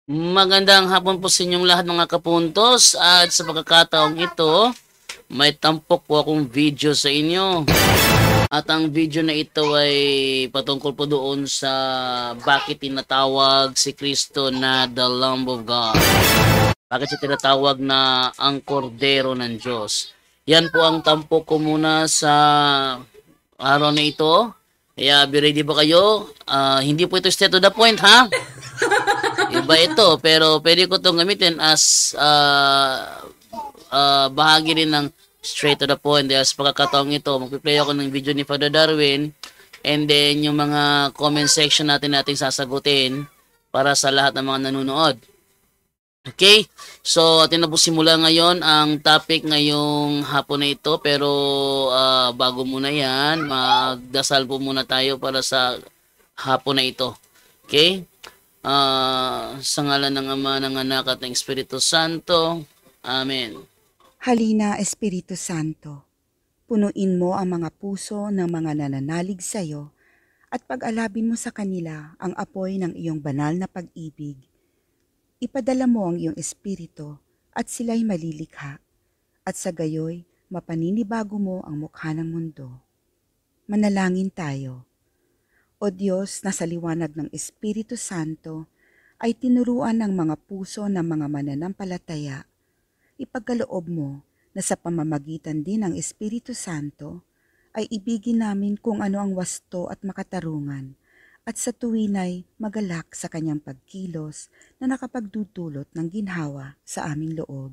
Magandang hapon po sa inyong lahat mga kapuntos at sa pagkakataong ito, may tampok po akong video sa inyo. At ang video na ito ay patungkol po doon sa bakit tinatawag si Kristo na the Lamb of God. Bakit siya tinatawag na ang Kordero ng Diyos. Yan po ang tampok ko muna sa araw na ito. Kaya be ready ba kayo? Hindi po ito straight to the point, ha? Iba ito, pero pwede ko itong gamitin as bahagi rin ng straight to the point. Dahil sa pagkakataong ito, magpiplay ako ng video ni Father Darwin, and then yung mga comment section natin sasagutin para sa lahat ng mga nanonood. Okay? So, atin na po simula ngayon ang topic ngayong hapon na ito, pero bago muna yan, magdasal po muna tayo para sa hapon na ito. Okay? Sa ngalan ng Ama, ng Anak at ng Espiritu Santo. Amen. Halina, Espiritu Santo, punuin mo ang mga puso ng mga nananalig sa iyo at pag-alabin mo sa kanila ang apoy ng iyong banal na pag-ibig. Ipadala mo ang iyong Espiritu at sila'y malilikha at sa gayoy mapaninibago mo ang mukha ng mundo. Manalangin tayo. O Diyos na sa liwanag ng Espiritu Santo ay tinuruan ng mga puso ng mga mananampalataya, ipagkaloob mo na sa pamamagitan din ng Espiritu Santo ay ibigin namin kung ano ang wasto at makatarungan at sa tuwinay magalak sa kanyang pagkilos na nakapagdudulot ng ginhawa sa aming loob.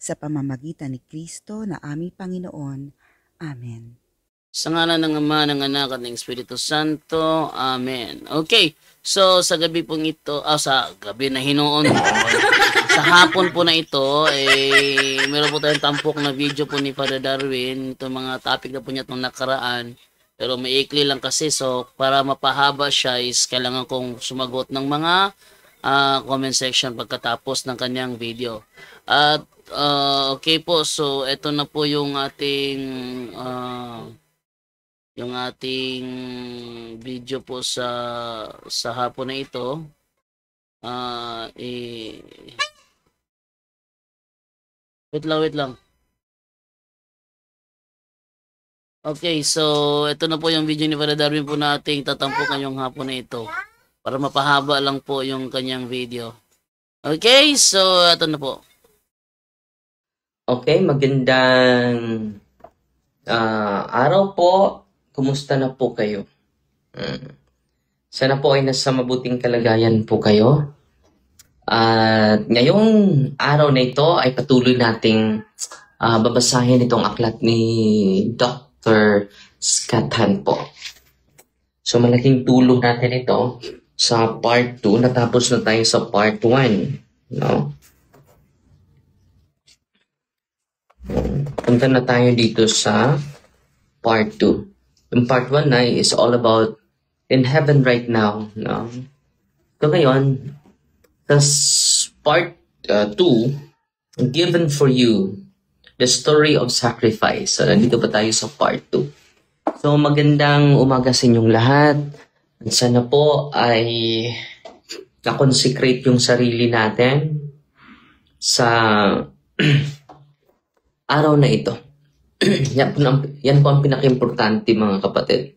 Sa pamamagitan ni Kristo na aming Panginoon. Amen. Sa ngalan ng Ama, ng Anak at ng Espiritu Santo. Amen. Okay. So, sa gabi pong ito, sa gabi na hinoon, sa hapon po na ito, meron po tayong tampok na video po ni Father Darwin. Itong mga topic na po niya itong nakaraan. Pero may ikli lang kasi. So, para mapahaba siya is kailangan kong sumagot ng mga comment section pagkatapos ng kanyang video. At, okay po. So, ito na po yung ating video po sa hapon na ito. Wait lang. Okay, so ito na po yung video ni Father Darwin po nating tatampo ngayong hapon na ito. Para mapahaba lang po yung kanyang video. Okay, so ito na po. Okay, magandang araw po. Kumusta na po kayo? Sana po ay nasa mabuting kalagayan po kayo. At ngayong araw na ito ay patuloy nating babasahin itong aklat ni Dr. Scott Hahn po. So malaking tulong natin ito sa part 2. Natapos na tayo sa part 1. No? Punta na tayo dito sa part 2. Yung part 1 na is all about in heaven right now. No? So ngayon, this part 2, given for you, the story of sacrifice. So nandito pa tayo sa part 2. So magandang umaga sa inyong lahat. Sana po ay na-consecrate yung sarili natin sa araw na ito. Yan po ang pinaka-importante mga kapatid.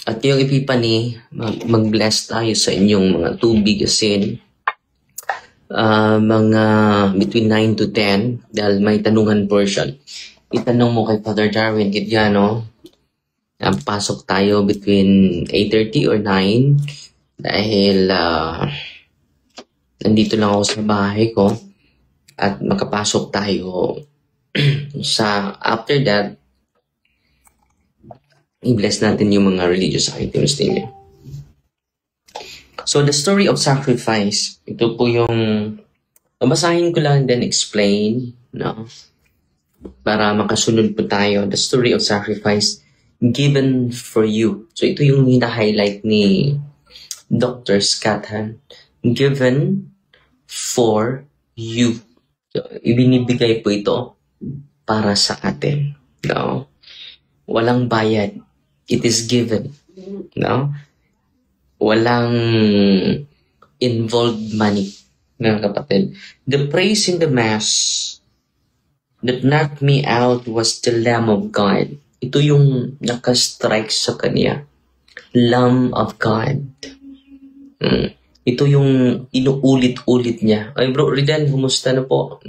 At yung Epiphany, mag-bless tayo sa inyong mga tubig asin. Mga between 9 to 10 dahil may tanungan portion. Itanong mo kay Father Darwin Gidiano. Pasok tayo between 8:30 or 9 dahil nandito lang ako sa bahay ko. At makapasok tayo sa after that, i-bless natin yung mga religious items ninyo. So, the story of sacrifice. Ito po yung babasahin ko lang then explain, no? Para makasunod po tayo. The story of sacrifice given for you. So, ito yung hina-highlight ni Dr. Scott Hahn. Given for you. So, ibinibigay po ito para sa atin. No? Walang bayad. It is given. No? walang involved money, mga kapatid. The praise in the Mass that knocked me out was the Lamb of God. Ito yung nakastrike sa kanya. Lamb of God. Ito yung inuulit-ulit niya. Ay bro, Ridan, kumusta na po?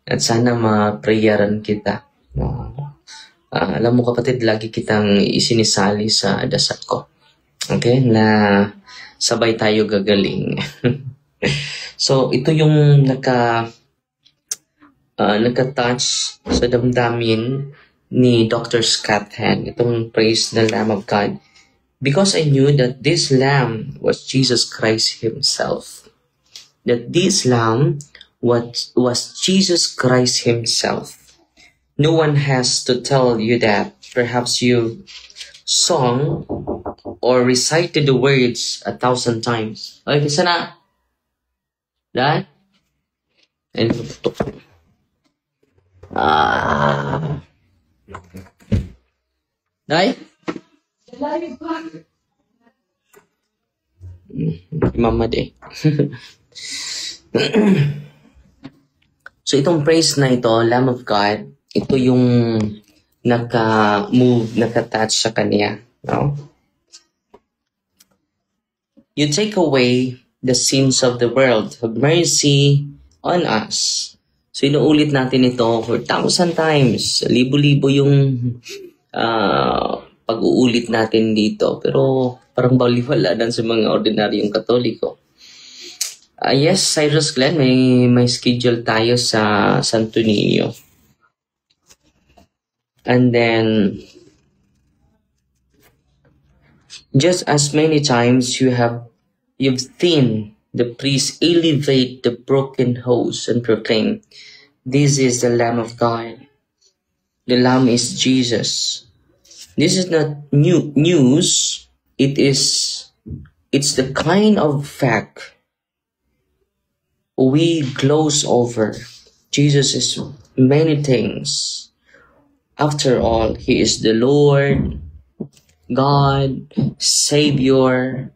At sana ma-prayeran kita. Alam mo kapatid, lagi kitang isinisali sa dasal ko. Okay? Na sabay tayo gagaling. So, ito yung naka-touch sa damdamin ni Dr. Scott Hahn. Itong praise the Lamb of God. Because I knew that this Lamb was Jesus Christ Himself. That this Lamb was Jesus Christ Himself. No one has to tell you that. Perhaps you sung or recited the words 1,000 times. Okay, kisa na? Dahil? Ayun, tutok. Dahil? Mama de. So itong praise na ito, Lamb of God, ito yung naka-touch sa kanya. No? You take away the sins of the world. Have mercy on us. So inuulit natin ito for 1,000 times. Libo-libo yung pag-uulit natin dito. Pero parang baliwala dan sa mga ordinaryong Katoliko. Yes, Cyrus Glenn, may schedule tayo sa Santo Niño. And then, just as many times you've seen the priest elevate the broken host and proclaim, "This is the Lamb of God. The Lamb is Jesus." This is not news. It's the kind of fact we gloss over. Jesus is many things. After all, He is the Lord, God, Savior,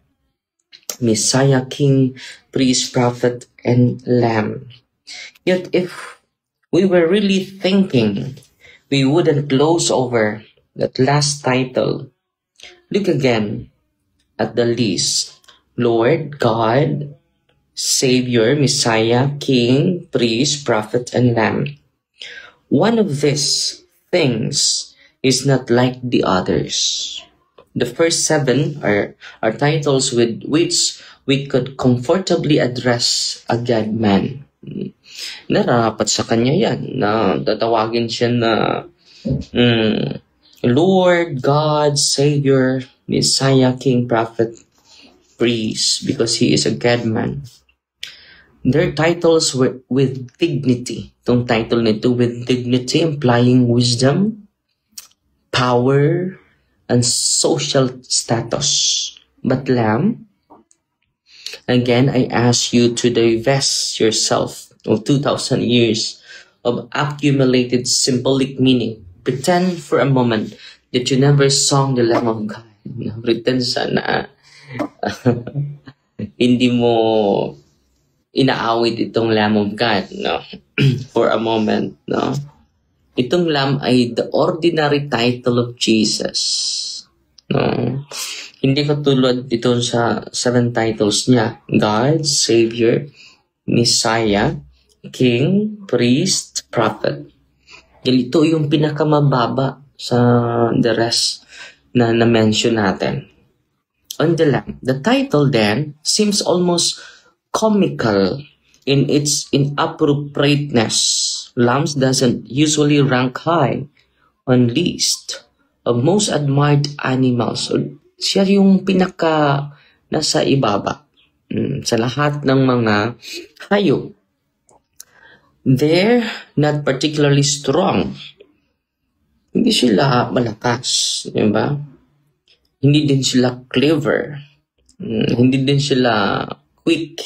Messiah, King, Priest, Prophet, and Lamb. Yet if we were really thinking, we wouldn't gloss over that last title. Look again at the list. Lord, God, Savior, Messiah, King, Priest, Prophet, and Lamb. One of these things is not like the others. The first 7 are titles with which we could comfortably address a God-man. Narapat sa kanya yan, na tatawagin siya na Lord, God, Savior, Messiah, King, Prophet, Priest, because He is a God-man. Their titles were with dignity. Itong title nito, with dignity, implying wisdom, power, and social status. But Lamb, again, I ask you to divest yourself of 2,000 years of accumulated symbolic meaning. Pretend for a moment that you never sang the Lamb of God. Pretend sana hindi mo inaawit itong Lamb of God, no? For a moment, no? Itong Lamb ay the ordinary title of Jesus, no? Hindi katulad ito sa 7 titles niya: God, Savior, Messiah, King, Priest, Prophet. Ito yung pinakamababa sa the rest na na-mention natin. On the Lamb, the title then seems almost comical in its inappropriateness. Lambs doesn't usually rank high on list of most admired animals. So, siya yung pinaka nasa ibaba sa lahat ng mga hayop. They're not particularly strong. Hindi sila malakas, di ba? Hindi din sila clever. Hindi din sila quick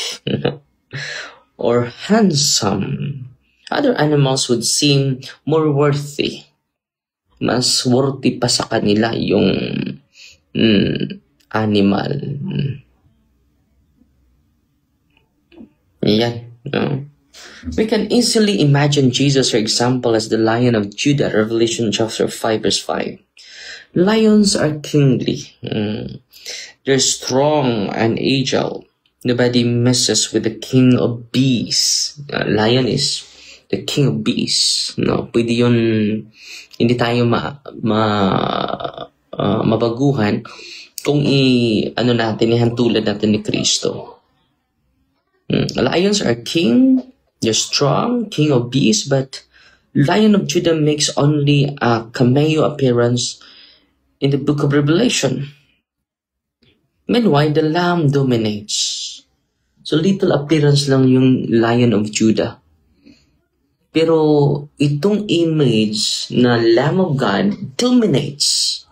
or handsome. Other animals would seem more worthy. Mas worthy pa sa kanila yung animal. Yan. No? We can easily imagine Jesus, for example, as the Lion of Judah, Revelation chapter 5, verse 5. Lions are kingly. They're strong and agile. Nobody messes with the king of beasts. Lion is the king of beasts. No, pwede yun, hindi tayo mabaguhan kung ihantulad natin ni Kristo. Lions are king. They're strong, king of beasts, but Lion of Judah makes only a cameo appearance in the book of Revelation. Meanwhile, the Lamb dominates. So little appearance lang yung Lion of Judah. Pero itong image na Lamb of God dominates.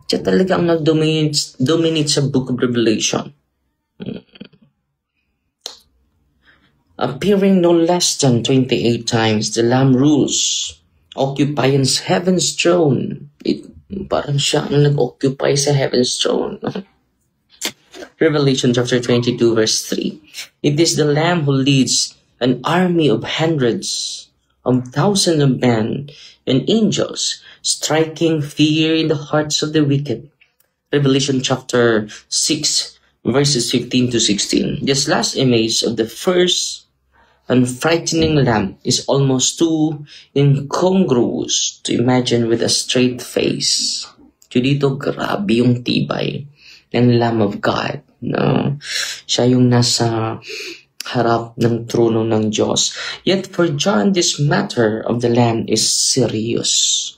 Siya talaga ang nag-dominate sa book of Revelation. Appearing no less than 28 times, the Lamb rules, occupying heaven's throne. Parang siya ang nag-occupy sa heaven's throne. Revelation chapter 22 verse 3. It is the Lamb who leads an army of hundreds of thousands of men and angels, striking fear in the hearts of the wicked. Revelation chapter 6 verses 15 to 16. This last image of the first and frightening Lamb is almost too incongruous to imagine with a straight face. So dito, grabe yung tibay ng Lamb of God. No? Siya yung nasa harap ng trono ng Diyos. Yet for John, this matter of the Lamb is serious.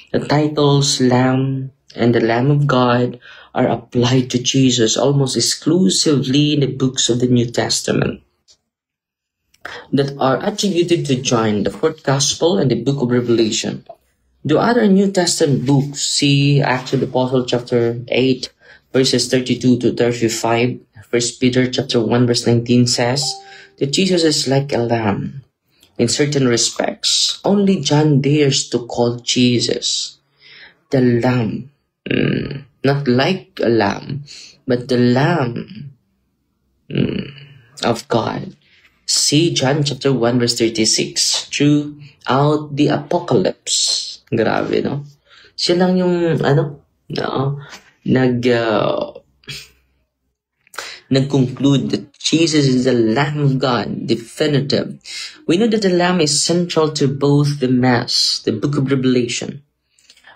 The titles Lamb and the Lamb of God are applied to Jesus almost exclusively in the books of the New Testament that are attributed to John, the fourth Gospel, and the book of Revelation. The other New Testament books, see Acts of the Apostle chapter 8, verses 32 to 35, 1 Peter chapter 1, verse 19 says that Jesus is like a lamb in certain respects. Only John dares to call Jesus the Lamb. Not like a lamb, but the Lamb of God. See John chapter 1 verse 36. Throughout the apocalypse. Grabe, no? Siya lang yung, nag-conclude that Jesus is the Lamb of God, definitive. We know that the Lamb is central to both the Mass, the book of Revelation,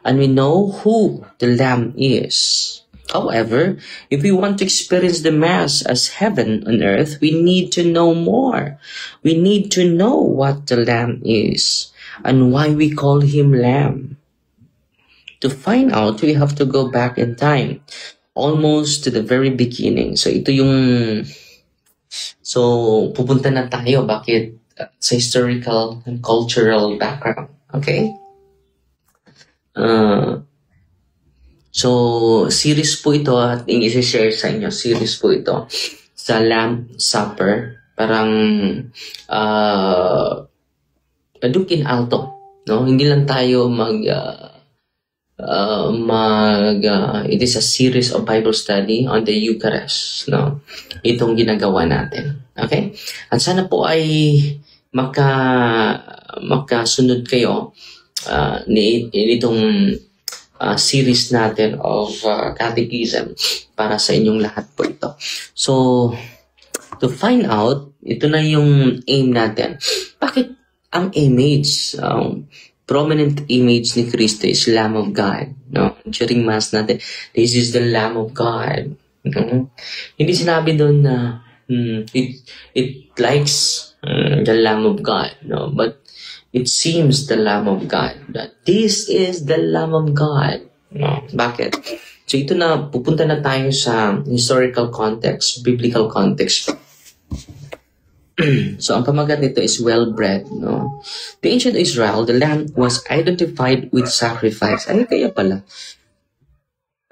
and we know who the Lamb is. However, if we want to experience the Mass as heaven on earth, we need to know more. We need to know what the Lamb is and why we call him Lamb. To find out, we have to go back in time, almost to the very beginning. So pupunta na tayo bakit sa historical and cultural background. Okay? So, series po ito at i-share sa inyo. Series po ito sa Lamb Supper. Parang dukin alto. No? Hindi lang tayo it is a series of Bible study on the Eucharist. No? Itong ginagawa natin. Okay? At sana po ay makasunod kayo nitong series natin of catechism para sa inyong lahat po ito. So, to find out, ito na yung aim natin. Bakit ang image, prominent image ni Cristo is Lamb of God? No? During Mass natin, this is the Lamb of God. No? Hindi sinabi doon na it likes the Lamb of God. No? But it seems the Lamb of God. That this is the Lamb of God. No? Bakit? So ito na, pupunta na tayo sa historical context, biblical context. So ang pamagat nito is well-bred. No? The ancient Israel, the Lamb was identified with sacrifice. Ano kaya pala?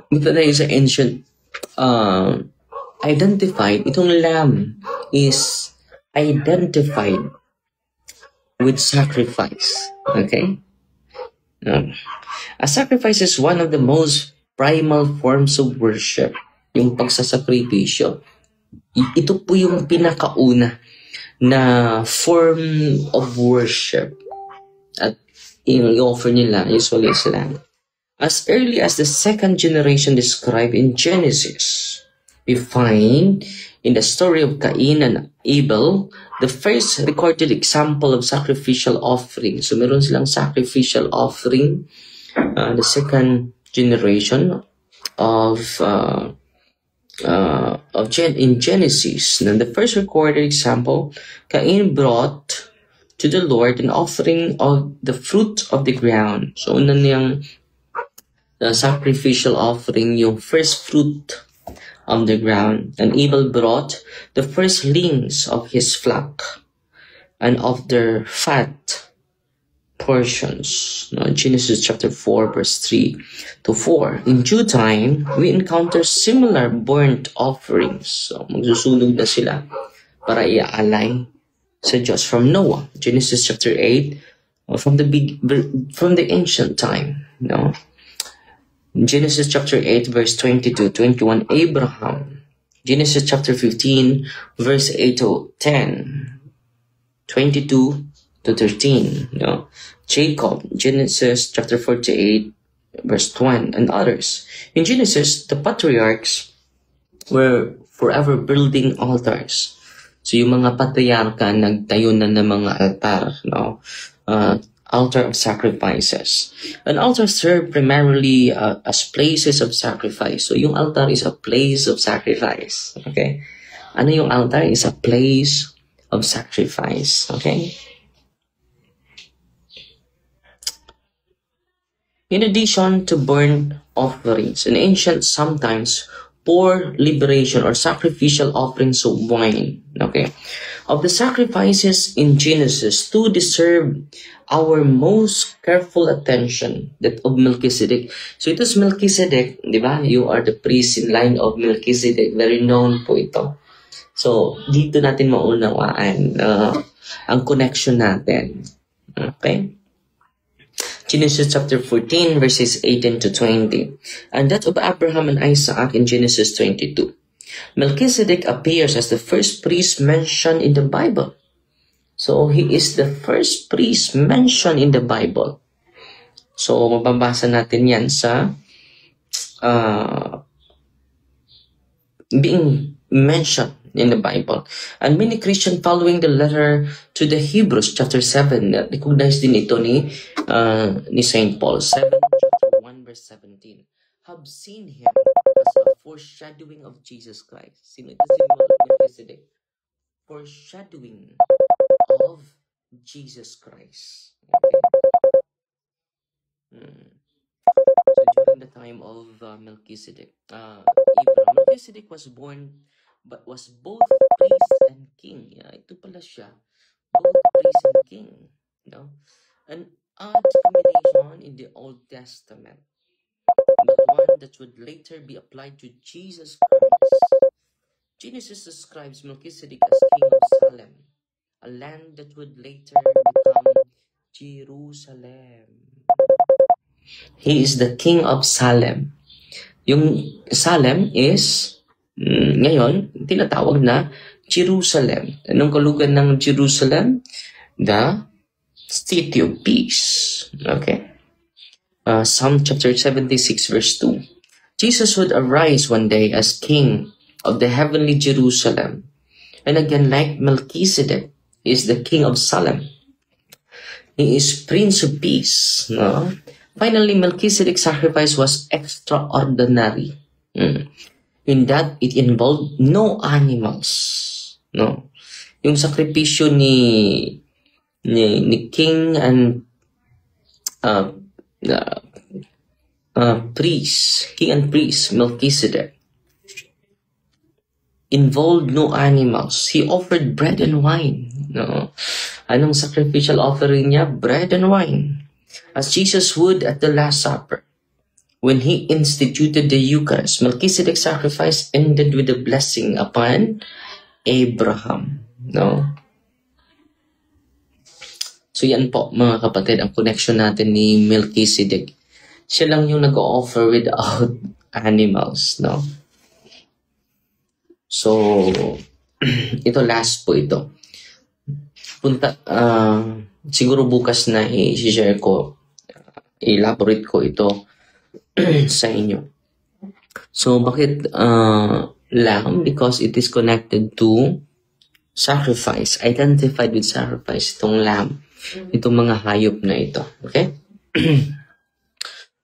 Ito na yung sa ancient identified. Itong Lamb is identified with sacrifice. Okay? A sacrifice is one of the most primal forms of worship. yung pagsasakripisyo. Ito po yung pinakauna na form of worship at yung i-offer nila usually is lamb. As early as the second generation described in Genesis, we find in the story of Cain and Abel, the first recorded example of sacrificial offering. So meron silang sacrificial offering, the second generation in Genesis. And the first recorded example, Cain brought to the Lord an offering of the fruit of the ground. So una niyang sacrificial offering, yung first fruit of the ground. And Abel brought the firstlings of his flock and of their fat portions. Genesis chapter 4 verse 3 to 4. In due time, we encounter similar burnt offerings. So magsusunog na sila para iaalay sa Diyos from Noah. Genesis chapter 8 from the ancient time. Genesis chapter 8 verse 22-21, Abraham. Genesis chapter 15 verse 8 to 10, 22 to 13. Jacob. Genesis chapter 48 verse 1, and others. In Genesis, the patriarchs were forever building altars. So yung mga patriarka nagtayo na ng mga altar, altar of sacrifices. An altar served primarily as places of sacrifice. So yung altar is a place of sacrifice. Okay? Ano yung altar? Is a place of sacrifice. Okay? In addition to burnt offerings, an ancient sometimes pour liberation or sacrificial offerings of wine. Okay? Of the sacrifices in Genesis, two deserve our most careful attention, that of Melchizedek. So it is Melchizedek, di ba? You are the priest in line of Melchizedek. Very known po ito. So, dito natin maunawaan ang connection natin. Okay? Genesis chapter 14 verses 18 to 20. And that of Abraham and Isaac in Genesis 22. Melchizedek appears as the first priest mentioned in the Bible. So, he is the first priest mentioned in the Bible. So, mababasa natin yan sa being mentioned in the Bible. And many Christians following the letter to the Hebrews chapter 7, recognize din ito ni St. Paul, 7 chapter 1 verse 17, have seen him as a foreshadowing of Jesus Christ. Sino ito si Melchizedek? Foreshadowing of Jesus Christ. Okay. So during the time of Melchizedek, Abraham, Melchizedek was born but was both priest and king. Ito pala siya, both priest and king. An odd combination in the Old Testament, but one that would later be applied to Jesus Christ. Genesis describes Melchizedek as king of Salem, a land that would later become Jerusalem. He is the king of Salem. Yung Salem is ngayon tinatawag na Jerusalem. Anong kalugan ng Jerusalem? The city of peace. Okay. Psalm chapter 76 verse 2. Jesus would arise one day as king of the heavenly Jerusalem. And again, like Melchizedek, he is the king of Salem. He is Prince of Peace. Finally, Melchizedek's sacrifice was extraordinary. In that it involved no animals. Yung sakripisyo ni king and king and priest Melchizedek involved no animals. He offered bread and wine. Anong sacrificial offering niya? Bread and wine. As Jesus would at the Last Supper. When he instituted the Eucharist, Melchizedek's sacrifice ended with a blessing upon Abraham. So yan po mga kapatid, ang connection natin ni Melchizedek. Siya lang yung nag-offer without animals. So, ito last po ito. Siguro bukas na i-share ko, elaborate ko ito sa inyo. So, bakit lamb? Because it is connected to sacrifice, identified with sacrifice, itong lamb, itong mga hayop na ito. Okay?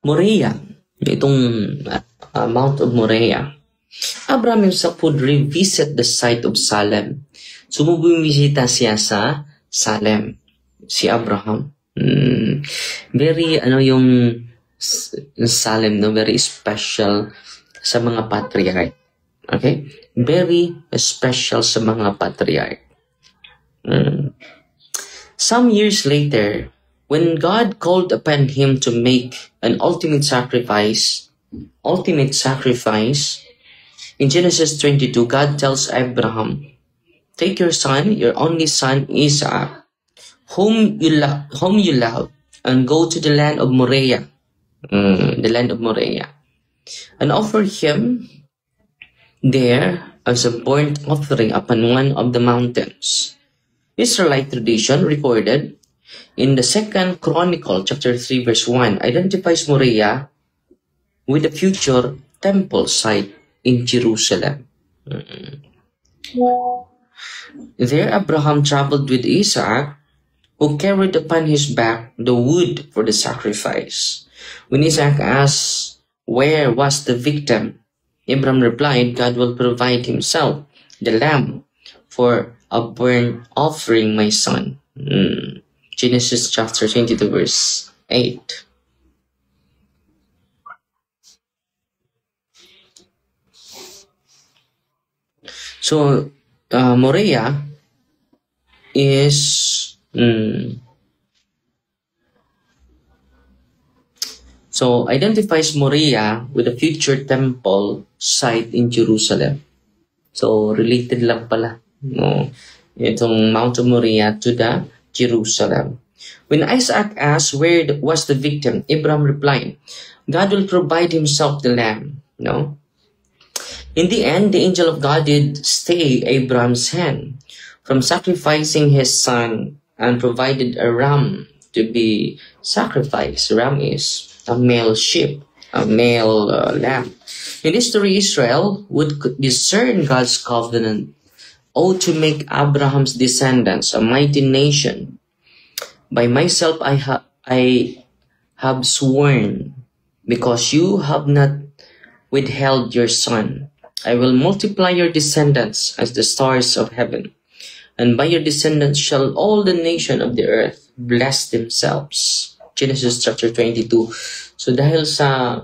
Moriah, itong Mount of Moriah. Abraham himself would revisit the site of Salem. So, bumisita siya sa Salem. Si Abraham. Very, yung Salem, no? Very special sa mga patriarch. Okay? Very special sa mga patriarch. Some years later, when God called upon him to make an ultimate sacrifice, in Genesis 22, God tells Abraham, take your son, your only son Isaac, whom you love, and go to the land of Moriah, and offer him there as a burnt offering upon one of the mountains. Israelite tradition recorded in the 2nd Chronicle, chapter 3, verse 1, identifies Moriah with the future temple site in Jerusalem. There, Abraham traveled with Isaac, who carried upon his back the wood for the sacrifice. When Isaac asked, where was the victim? Abraham replied, God will provide himself, the lamb, for a burnt offering, my son. Genesis chapter 22, verse 8. So, Moriah is so identifies Moriah with a future temple site in Jerusalem. So related lang pala, no, itong Mount of Moriah to the Jerusalem. When Isaac asked where was the victim, Abraham replied, God will provide himself the lamb. No. In the end, the angel of God did stay Abraham's hand from sacrificing his son and provided a ram to be sacrificed. Ram is a male sheep, a male lamb. In history, Israel would discern God's covenant, to make Abraham's descendants a mighty nation. By myself I have sworn, because you have not withheld your son, I will multiply your descendants as the stars of heaven, and by your descendants shall all the nations of the earth bless themselves. Genesis chapter 22. So dahil sa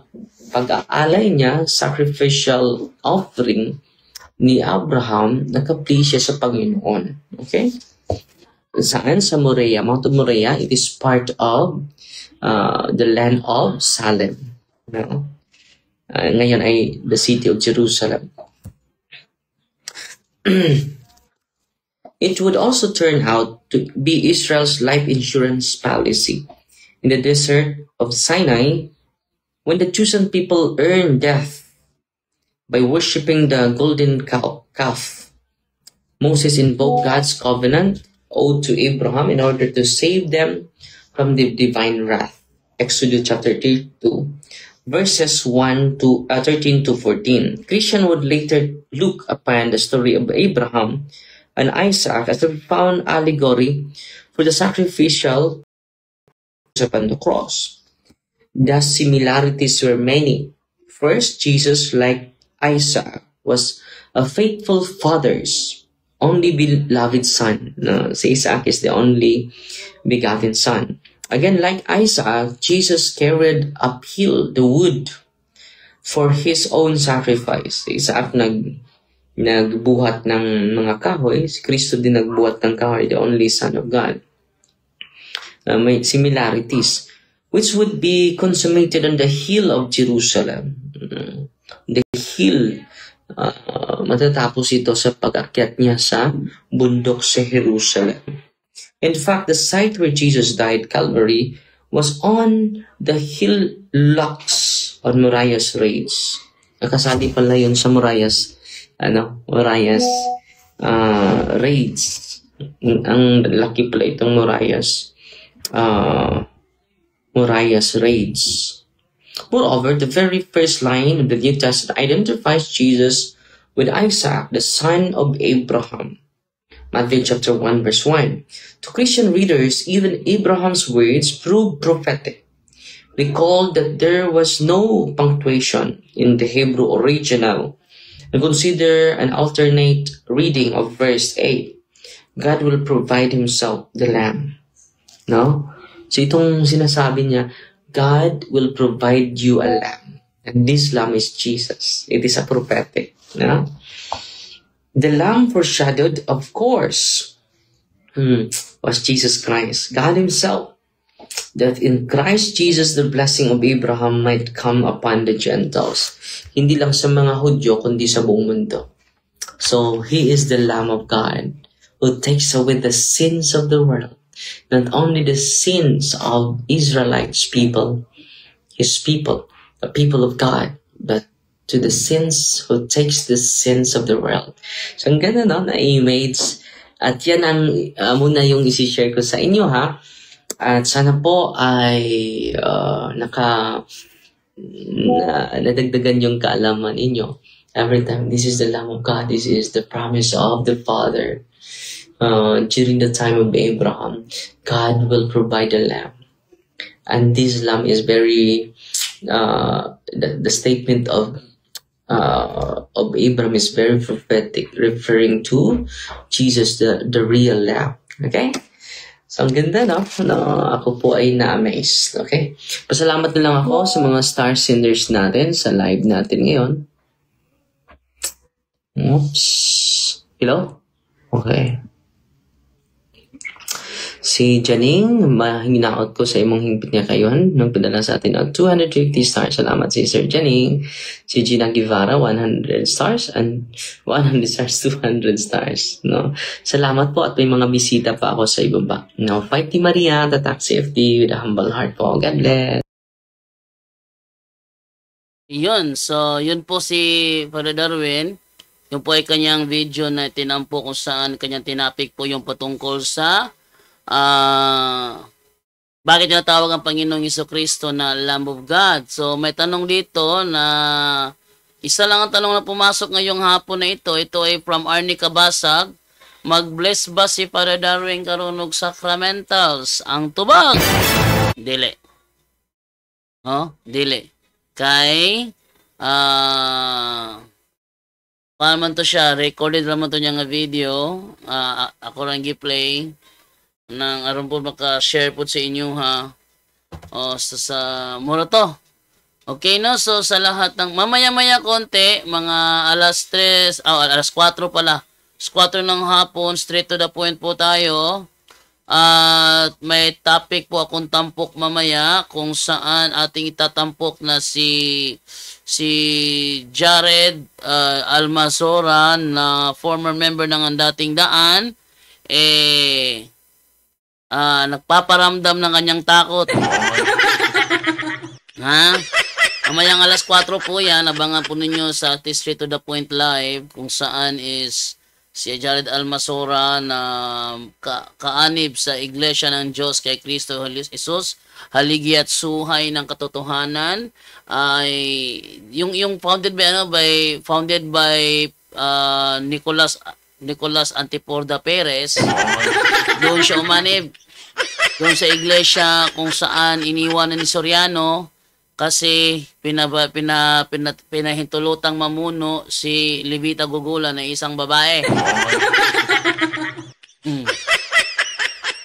pag-aalay niya, sacrificial offering ni Abraham, naka-please siya sa Panginoon. Okay? Saan? Sa Moriah. Mount of Moriah, it is part of the land of Salem. No? Ngayon ay the city of Jerusalem. It would also turn out to be Israel's life insurance policy. In the desert of Sinai, when the chosen people earned death by worshipping the golden calf, Moses invoked God's covenant owed to Abraham in order to save them from the divine wrath. Exodus chapter 32, verses 13 to 14. Christian would later look upon the story of Abraham and Isaac as a profound allegory for the sacrificial upon the cross. The similarities were many. First, Jesus, like Isaac, was a faithful father's only beloved son. Si Isaac is the only begotten son. Again, like Isaac, Jesus carried uphill the wood for his own sacrifice. Si Isaac nagbuhat ng mga kahoy. Si Kristo din nagbuhat ng kahoy, the only Son of God. May similarities, which would be consummated on the hill of Jerusalem. The hill, matatapos ito sa pag-akyat niya sa bundok sa Jerusalem. In fact, the site where Jesus died, Calvary, was on the hillocks on Moriah's Ridge. Nakasali pala yun sa Moriah's raids. Ang laki pala itong Moriah's raids. Moreover, the very first line of the New Testament identifies Jesus with Isaac, the son of Abraham. Matthew chapter 1 verse 1. To Christian readers, even Abraham's words prove prophetic. Recall that there was no punctuation in the Hebrew original. And consider an alternate reading of verse 8. God will provide Himself the Lamb. No? So itong sinasabi niya, God will provide you a lamb. And this lamb is Jesus. It is a prophetic. No? The lamb foreshadowed, of course, was Jesus Christ, God Himself. That in Christ Jesus, the blessing of Abraham might come upon the Gentiles. Hindi lang sa mga Hudyo, kundi sa buong mundo. So, He is the Lamb of God who takes away the sins of the world. Not only the sins of Israelites people, His people, the people of God, but to the sins who takes the sins of the world. So, ang ganda na image. At yan ang muna yung isi-share ko sa inyo, ha? At sana po ay nadagdagan yung kaalaman inyo. Every time, this is the Lamb of God. This is the promise of the Father. During the time of Abraham, God will provide a lamb. And this lamb is very, the statement of Abraham is very prophetic, referring to Jesus, the real lamb. Okay? So, ang ganda, no? Ako po ay na-amazed. Okay? Pasalamat na lang ako sa mga star senders natin sa live natin ngayon. Oops. Hello? Okay. Si Janing, mahinaot ko sa imong hingpit nga kayon nung padala sa atin ang 250 stars. Salamat si Sir Janing. Si Gina Guevara, 100 stars and 100 stars, 200 stars. No? Salamat po at may mga bisita pa ako sa ibaba. No? Fight Team Maria, the Taxi FD with a humble heart po. God bless. Yun. So, yun po si Father Darwin. Yung po ay kanyang video na tinampo kung saan kanyang tinapik po yung patungkol sa bakit tinatawag ang Panginoong Jesucristo na Lamb of God. So may tanong dito na isa lang ang tanong na pumasok ngayong hapon na ito. Ito ay from Arnie Kabasag. Mag-bless ba si Father Darwin karunog sacramentals? Ang tubag? Dili. Dili. Kay paano man to siya? Recorded naman to niya nga video. Ako lang gi-play nang aron po maka-share po sa inyo, ha. Sa mura to. Okay, no? So sa lahat ng mamaya-maya konti, mga alas 3, alas 4 pala. Alas 4 ng hapon, straight to the point po tayo. At may topic po akong tampok mamaya kung saan ating itatampok na si Jared Almazoran na former member ng dating daan nagpaparamdam ng kanyang takot. Ha? Mamayang alas 4 po yan. Abangan po ninyo sa Straight to the Point Live kung saan is si Jared Almasora na kaanib sa Iglesia ng Diyos kay Kristo Jesus, haligi at suhay ng katotohanan, ay yung founded by Nicolas Antiporda Perez. Doon siya umanib doon sa iglesia kung saan iniwanan ni Soriano kasi pinahintulutang mamuno si Levita Gugula na isang babae.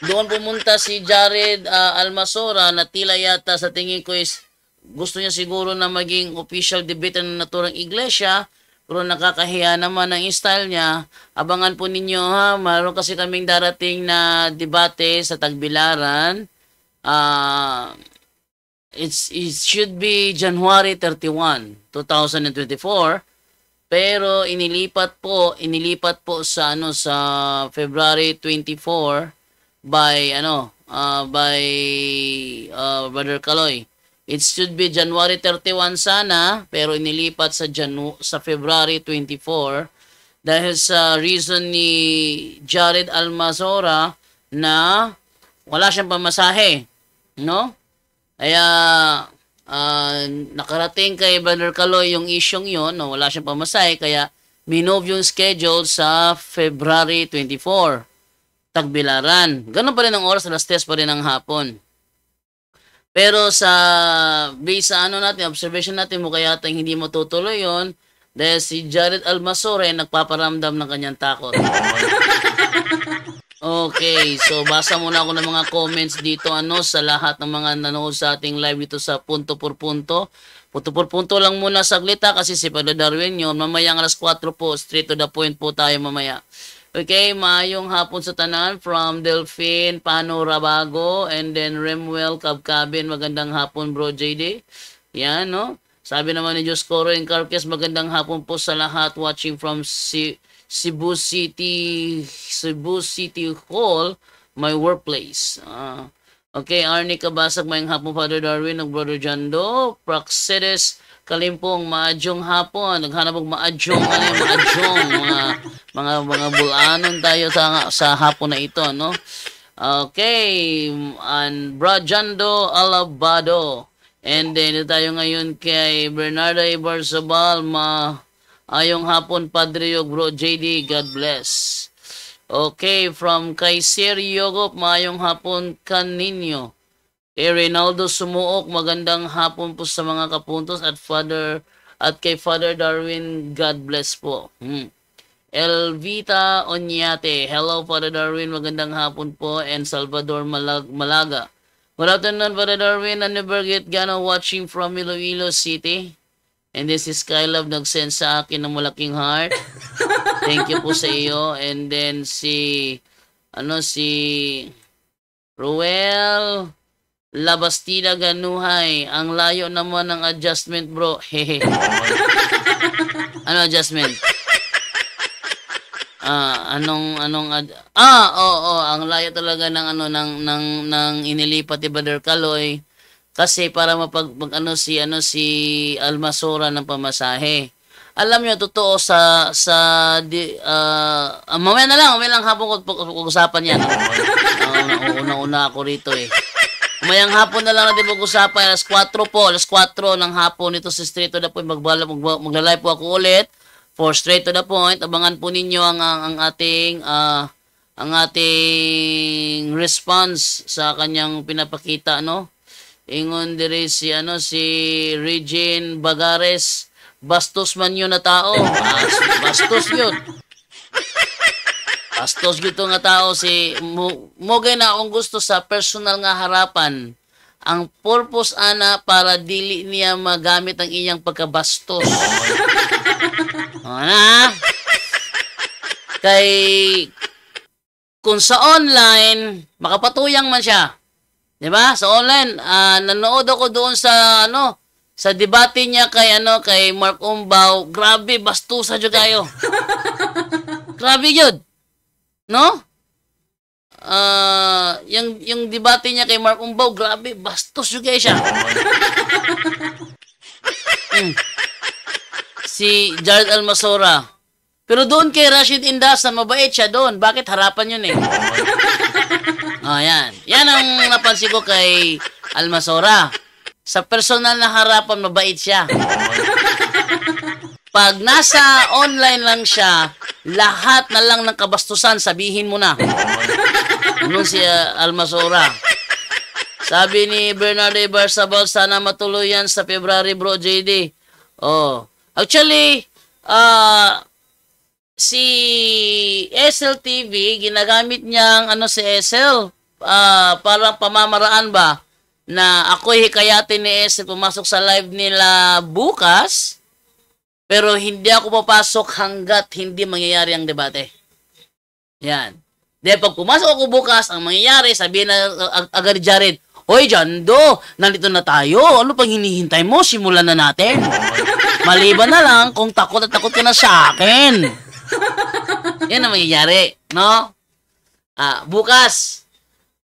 Doon pumunta si Jared Almasora na tila yata sa tingin ko is gusto niya siguro na maging official debater ng naturang iglesia, pero nakakahiya naman ang style niya. Abangan po ninyo, ha. Mayroon kasi kaming darating na debate sa Tagbilaran. It should be January 31, 2024. Pero inilipat po sa sa February 24 by Brother Kaloy. It should be January 31 sana, pero inilipat sa February 24 dahil sa reason ni Jared Almazora na wala siyang pamasahe, no? Kaya nakarating kay Brother Kaloy yung isyong yon, no? Wala siyang pamasahe, kaya minove yung schedule sa February 24. Tagbilaran. Ganun pa rin ang oras, alas 3 pa rin ang hapon. Pero based sa natin, observation natin, mukha yata hindi matutuloy yon dahil si Jared Almasore nagpaparamdam ng kanyang takot. Okay, so basa muna ako ng mga comments dito sa lahat ng mga nanood sa ating live dito sa punto por punto. Punto por punto lang muna saglit kasi si Padre Darwin yun. Mamaya alas 4 po, straight to the point po tayo mamaya. Okay, maayong hapon sa tanan from Delphine Pano Rabago and then Remuel Cabcabin. Magandang hapon bro JD. Yan, no? Sabi naman ni Diyos Coro and Carpias, magandang hapon po sa lahat watching from Cebu City Hall, my workplace. Okay, Arnie Kabasag, mayang hapon Father Darwin, ng Brother Jando, Praxedes Kalimpong, maadjong hapon. Naghanap ng maadjong, mga bulanon tayo sa hapon na ito, no? Okay, and Brajando Alabado. And then, ito tayo ngayon kay Bernardo Ibarzabal, ayong hapon, Padre Yog, Bro JD, God bless. Okay, from kay Sir Yogop, maayong hapon, Kaninyo. Reynaldo Sumuok, magandang hapon po sa mga kapuntos at kay Father Darwin, God bless po. Elvita Onyate, hello Father Darwin, magandang hapon po, and Salvador Malaga. Good afternoon Father Darwin, and Neverget Gano watching from Iloilo City. And this is Skylove nag-send sa akin ng malaking heart. Thank you po sa iyo. And then si Ruel Labastida Ganuhay, ang layo naman ng adjustment bro. Hehe. Ano adjustment? Ang layo talaga ng ng inilipat ni Brother Kaloy kasi para si Almasora ng pamasahe. Alam niyo totoo mamaya lang hapon ko usapan yan. Una ako rito eh. Mayang hapon na lang natin mag-usapan. Alas 4 ng hapon ito sa Straight to the Point. Magla-live po ako ulit for Straight to the Point. Abangan po ninyo ang ating response sa kanyang pinapakita, no? Ingon dire si Regine Bagares, bastos man yun na tao. Bastos yun. Bastos gito nga tao mogay na akong gusto sa personal nga harapan. Ang purpose ana para dili niya magamit ang iyang pagkabastos. Kay kung sa online makapatuyang man siya. 'Di ba? Sa online nanood ako doon sa sa debate niya kay Mark Umbaw. Grabe bastusa jud kayo. Grabe jud. No? Yung debate niya kay Mark Umbaw, grabe, bastos yung siya. Si Jared Almasora. Pero doon kay Rashid Indasan, mabait siya doon. Bakit harapan yun eh? Yan. Yan ang napansin ko kay Almasora. Sa personal na harapan, mabait siya. Pag nasa online lang siya, lahat na lang ng kabastusan, sabihin mo na. Ano si Almasora? Sabi ni Bernardo Ibarzabal, sana matuloy yan sa February, bro JD. Actually, si SLTV, ginagamit niyang si SL, parang pamamaraan ba, na ako'y hikayatin ni SL pumasok sa live nila bukas, pero hindi ako papasok hanggat hindi mangyayari ang debate. Yan. Dahil pag pumasok ako bukas, ang mangyayari, sabihin na agad ni Jared, Hoy, Jando, nandito na tayo. Ano pang hinihintay mo? Simulan na natin. Maliban na lang kung takot at takot ka na sa akin. Yan ang mangyayari. No? Bukas,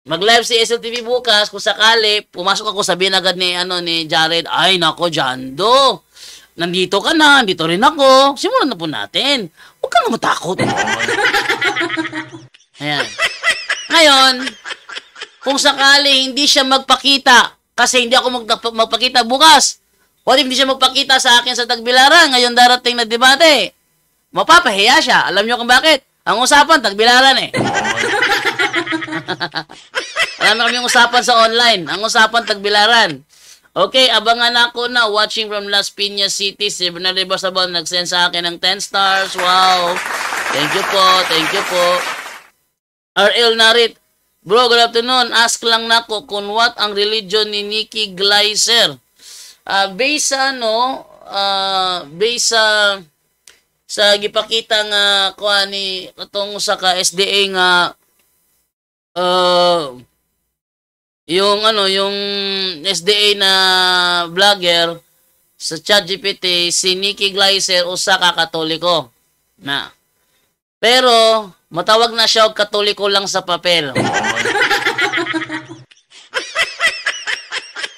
mag-live si SLTV bukas. Kung sakali, pumasok ako, sabihin agad ni Jared, ay, nako, Jando. nandito ka na, nandito rin ako. Simulan na po natin. Huwag ka na matakot. Ayan. Ngayon, kung sakali hindi siya magpakita, kasi hindi ako magpakita bukas, what if hindi siya magpakita sa akin sa Tagbilaran ngayon darating na debate? Mapapahiya siya. Alam niyo kung bakit? Ang usapan, Tagbilaran eh. Alam na kami yung usapan sa online. Ang usapan, Tagbilaran. Okay, abangan ako na watching from Las Piñas City. Si Bernardo Basabon nag-send sa akin ng 10 stars. Wow. Thank you po. Thank you po. RL Narit. Bro, good afternoon. Ask lang nako kung what ang religion ni Nikki Gleiser. Based sa based sa gipakita nga kuha ni katong sa ka SDA nga yung SDA na vlogger sa ChatGPT, si Nikki Gleiser usa ka Katoliko na. Pero matawag na siya og Katoliko lang sa papel.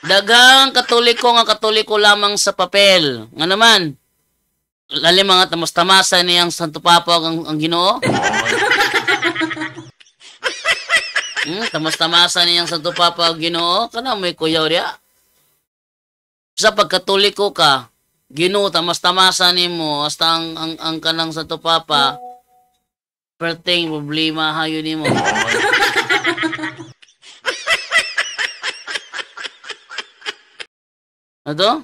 Daghang Katoliko nga Katoliko lamang sa papel. Nga naman, lalim mga tamas-tamasa niyang Santo Papa ang Ginoo. Tamas-tamasa niyang Santo Papa ang Ginoo. Kana may kuyaw riya. Sa pagkatoliko ka, Ginoo tamas-tamasa nimo hasta ang kanang Santo Papa perting problema hayo nimo. Ano?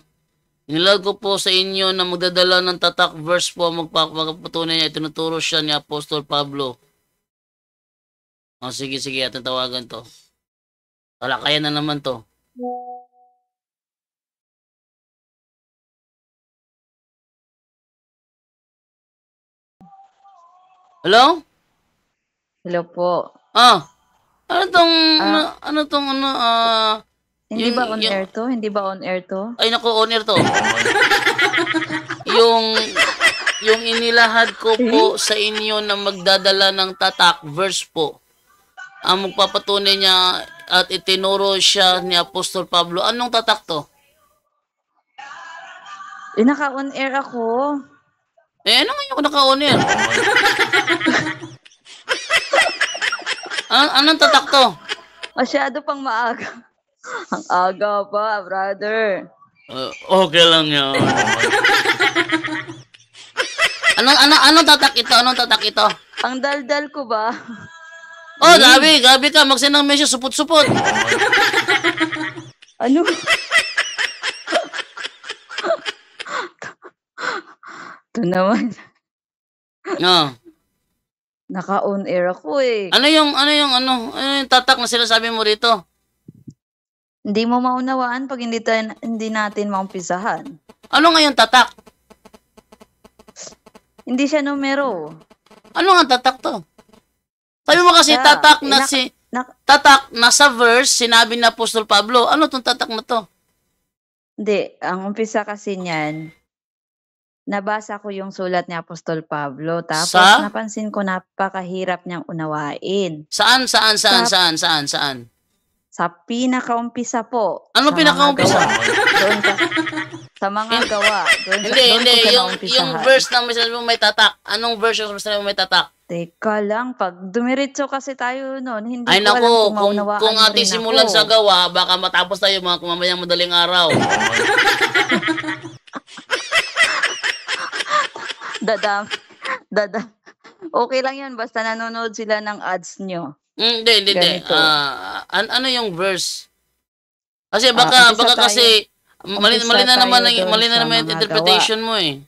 Nilag ko po sa inyo na magdadala ng tatak verse po magpapatunay niya itinuturo siya ni Apostol Pablo. Sige, ating tawagan to. Talakayan na naman to. Hello? Hello po. Hindi ba on air to? Hindi ba on air to? Ay, naku, on air to. yung inilahad ko po sa inyo na magdadala ng tatak, verse po. Ang magpapatunay niya at itinuro siya ni Apostol Pablo. Anong tatak to? Naka-on air ako. Ano nga yung naka-on air? Anong tatak to? Masyado pang maaga. Ang aga pa, brother. Okay lang yan. Anong tatak ito? Anong tatak ito? Ang daldal ko ba? Gabi ka. Mag-send ng message, supot-supot. Ano? Ito naman. Naka-on air ako eh. Ano yung tatak na sinasabi mo rito? Hindi mo maunawaan pag hindi natin maumpisahan. Ano nga yung tatak? Hindi siya numero. Ano nga tatak to? Sabi mo kasi tatak na sa verse sinabi na Apostol Pablo. Ano tong tatak na to? Hindi, ang umpisa kasi niyan, nabasa ko yung sulat ni Apostol Pablo. Tapos napansin ko napakahirap niyang unawain. Saan? Sa pinakaumpisa po. Ano pinakaumpisa? Doon ka. Sa mga gawa. Hindi. Yung verse na may tatak. Anong verse yung may tatak? Teka lang. Pag dumiretso kasi tayo noon, hindi ay, ko alam kung maunawaan kung ating simulan sa gawa, baka matapos tayo mga kumamayang madaling araw. Dadam. Okay lang yan. Basta nanonood sila ng ads nyo. Hindi. Ano yung verse? Kasi baka kasi mali na naman yung interpretation mo eh.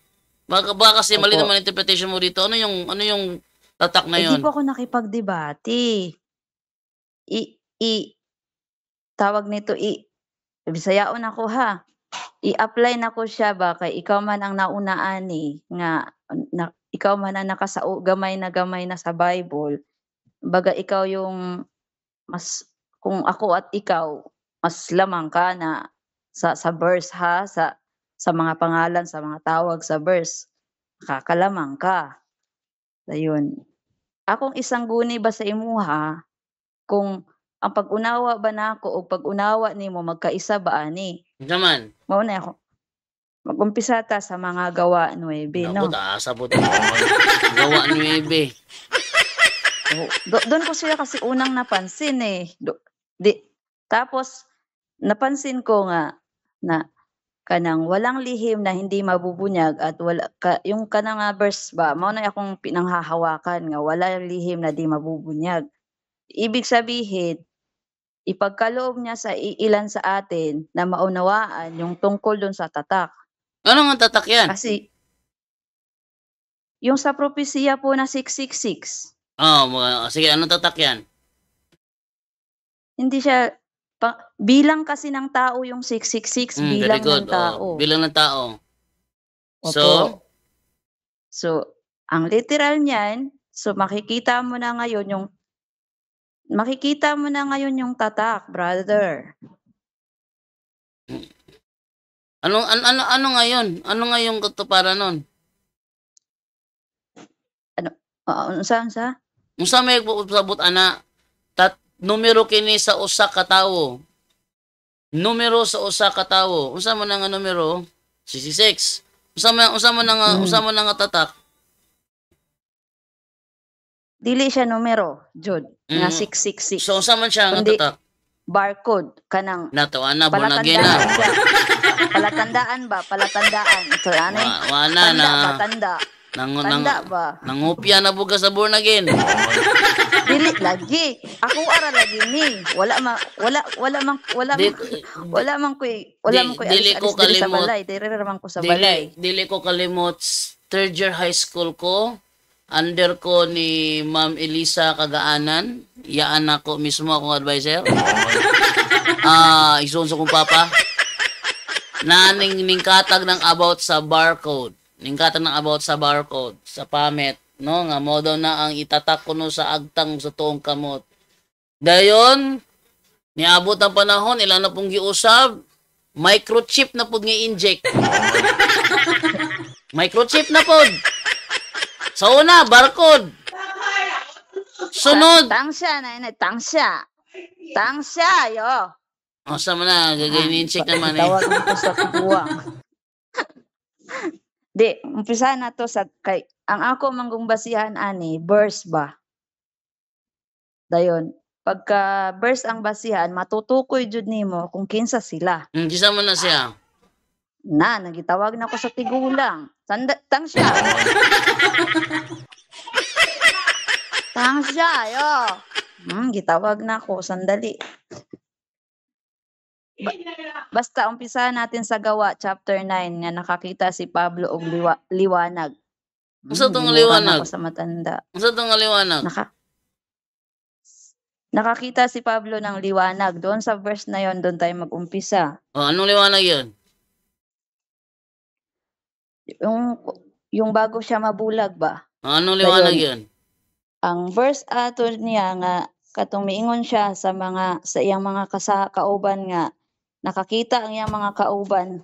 Baka kasi mali naman interpretation mo dito. Ano yung tatak na yun? Hindi po ako nakipagdebate. Tawag nito Bisayaon ako ha. I-apply na ko siya baka ikaw man ang naunaan nga ikaw man ang gamay na sa Bible. Baga ikaw yung kung ako at ikaw mas lamang ka na sa verse ha, sa mga pangalan, sa mga tawag sa verse, kakalamang ka. Ayun. Akong isang guni ba sa imuha kung ang pag-unawa ba nako o pag-unawa nimo magkaisa ba ani? Naman. Mao na ako. Mag-umpisa ta sa mga gawa 9, Naku, no? sabot. Gawa 9. Doon ko siya kasi unang napansin eh. Tapos, napansin ko nga na kanang walang lihim na hindi mabubunyag at yung kanang nga verse ba, mao na akong pinanghahawakan nga wala lihim na di mabubunyag. Ibig sabihin, ipagkaloob niya sa ilan sa atin na maunawaan yung tungkol doon sa tatak. Ano nga tatak yan? Kasi, yung sa propesiya po na 666, Sige, anong tatak yan? hindi siya, bilang kasi ng tao yung 666, bilang Very good. ng tao. Bilang ng tao. Opo. So, ang literal niyan, makikita mo na ngayon yung tatak, brother. Ano ngayon? Ano nga yung katuparan nun? Unsa? Unsa may sabot ana? Numero kini sa usa ka tawo. Numero sa usa ka tawo. Unsa man nga numero? 66. Unsa man nga tatak? Dili siya numero, Jud, nga 666. So unsa man siya nga Kundi tatak? barcode kanang Natawa na bonagena. Palatandaan ba? Palatandaan. So, ano? Wala na. Tanda. Tanda ba? Nangupya na bugas sa born again. Dili lagi. Ako ara lagi ni. Wala man koy Dili ko kalimot. sa balay. Dili raman ko sa balay. Dili ko kalimot. Third year high school ko. Under ko ni Ma'am Elisa Kagaanan. Yaan ako mismo akong advisor. Isunso kong papa. Ningkatag ng about sa barcode. Ningkatag ng about sa barcode. Sa pamit. No? Nga mo daw na ang itatak ko no sa agtang sa tuong kamot. Dayon, niabot ang panahon, ilan na pong giusab, microchip na pud nga inject. Microchip na pud. Sa una, barcode. Sunod. Tangsya na yun. Tangsya, yo. Sa na, gagayin-check naman eh. Tawag mo sa buwang. Di, umpisa na to sa, ang ako manggong basihan ani, verse ba? Dayon, pagka verse ang basihan, matutukoy jud nimo kung kinsa sila. Kisa mo na siya. Nagitawag na ko sa tigulang. Tangsya. Tangsya, yo. Gitawag na ko, sandali. Basta umpisa natin sa Gawa chapter 9 nga nakakita si Pablo og liwanag. Unsa tong liwanag? Ako sa matanda. Unsa tong liwanag? Nakakita si Pablo ng liwanag. Doon sa verse na yon, doon tayo mag-umpisa. Anong liwanag 'yon? Yung bago siya mabulag ba? Anong liwanag 'yon? Ang verse ato niya nga katong miingon siya sa iyang mga kauban nga nakakita ang iyang mga kauban.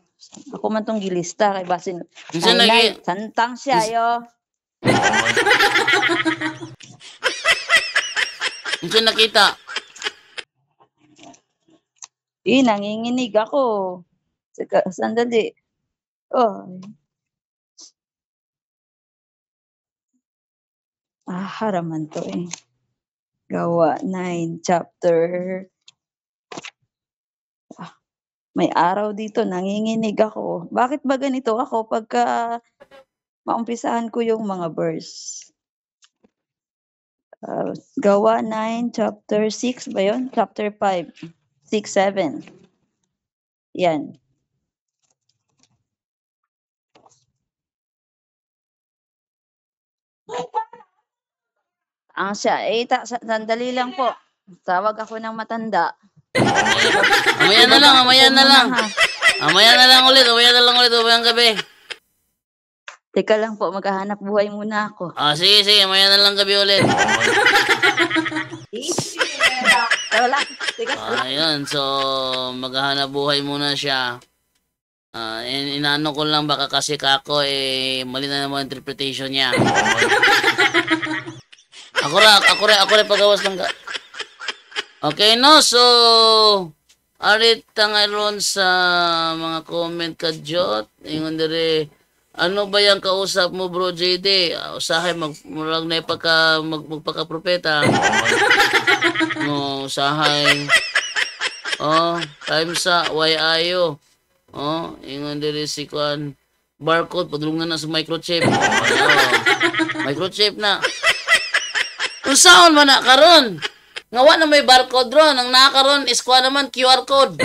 Ako man tong gilista kay basin. Santang siya yo. Unsa nakita? Nanginginig ako. Sandali. Haraman to eh. Gawa 9 chapter. May araw dito, nanginginig ako. Bakit ba ganito ako pagka maumpisahan ko yung mga verse? Gawa 9 chapter 6 ba yun? Chapter 5, 6, 7. Yan. Sandali lang po. Tawag ako ng matanda. Amaya na lang. Amaya na lang ulit umayang gabi. Teka lang po, maghahanap buhay muna ako. Sige, amaya na lang gabi ulit. Ayun, so maghahanap buhay muna siya. Inaano ko lang baka kasi kako mali na naman interpretation niya. Ako rin pagawas lang ka. Okay, no? So, Arit tangaron sa mga comment ka Jot. Ingon dire ano ba yung kausap mo bro JD? Usahay murag na magpaka-propeta. No, usahay. Oh, time sa why ayo. Oh, ingon dire si Kwan barcode padulungan na sa microchip. Oh, microchip na. Unsaon man na karon? Nga wa na may barcode ron. Ang nakaroon is kuha naman QR code.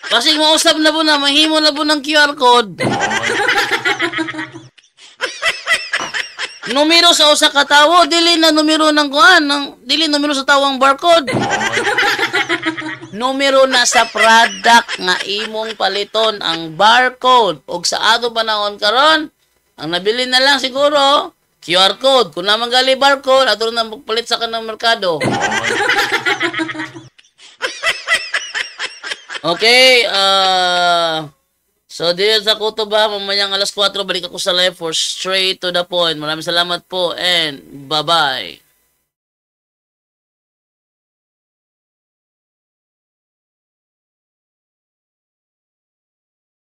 Kasi mausap na po na, mahimo na po ng QR code. Numero sa usa ka tawo, dili na numero ng kuan, dili numero sa tawang barcode. Numero na sa product nga imong paliton ang barcode. Og sa ato panahon karon, ang nabili na lang siguro QR code. Kung naman gali barcode, ato na magpalit sa kanang merkado. Okay, so dito sa kutuba, mamayang alas 4, balik ako sa live for straight to the point. Maraming salamat po and bye-bye.